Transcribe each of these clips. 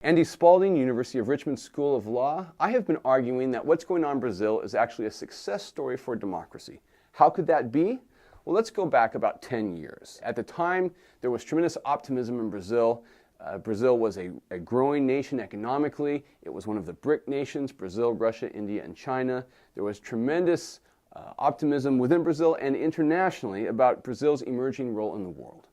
Andy Spalding, University of Richmond School of Law. I have been arguing that what's going on in Brazil is actually a success story for democracy. How could that be? Well, let's go back about 10 years. At the time, there was tremendous optimism in Brazil. Brazil was a growing nation economically. It was one of the BRIC nations, Brazil, Russia, India, and China. There was tremendous optimism within Brazil and internationally about Brazil's emerging role in the world.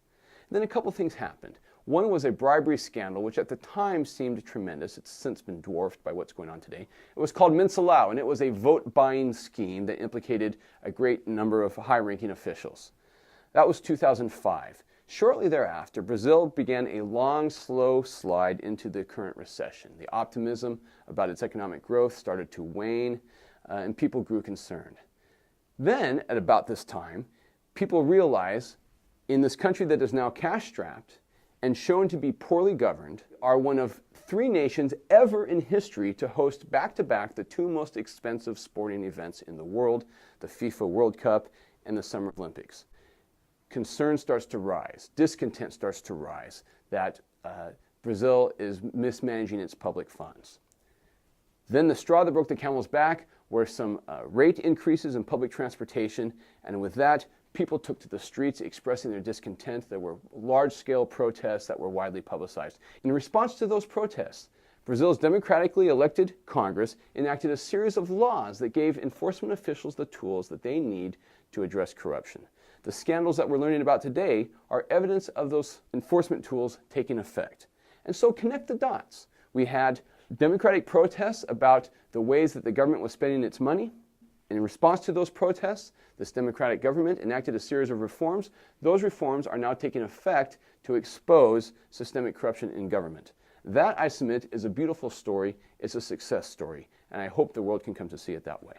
And then a couple things happened. One was a bribery scandal, which at the time seemed tremendous. It's since been dwarfed by what's going on today. It was called Mensalão, and it was a vote-buying scheme that implicated a great number of high-ranking officials. That was 2005. Shortly thereafter, Brazil began a long, slow slide into the current recession. The optimism about its economic growth started to wane, and people grew concerned. Then, at about this time, people realized in this country that is now cash-strapped and shown to be poorly governed, are one of 3 nations ever in history to host back-to-back the 2 most expensive sporting events in the world, the FIFA World Cup and the Summer Olympics. Concern starts to rise, discontent starts to rise that Brazil is mismanaging its public funds. Then the straw that broke the camel's back were some rate increases in public transportation, and with that, people took to the streets expressing their discontent. There were large-scale protests that were widely publicized. In response to those protests, Brazil's democratically elected Congress enacted a series of laws that gave enforcement officials the tools that they need to address corruption. The scandals that we're learning about today are evidence of those enforcement tools taking effect. And so connect the dots. We had democratic protests about the ways that the government was spending its money. In response to those protests, this democratic government enacted a series of reforms. Those reforms are now taking effect to expose systemic corruption in government. That, I submit, is a beautiful story. It's a success story, and I hope the world can come to see it that way.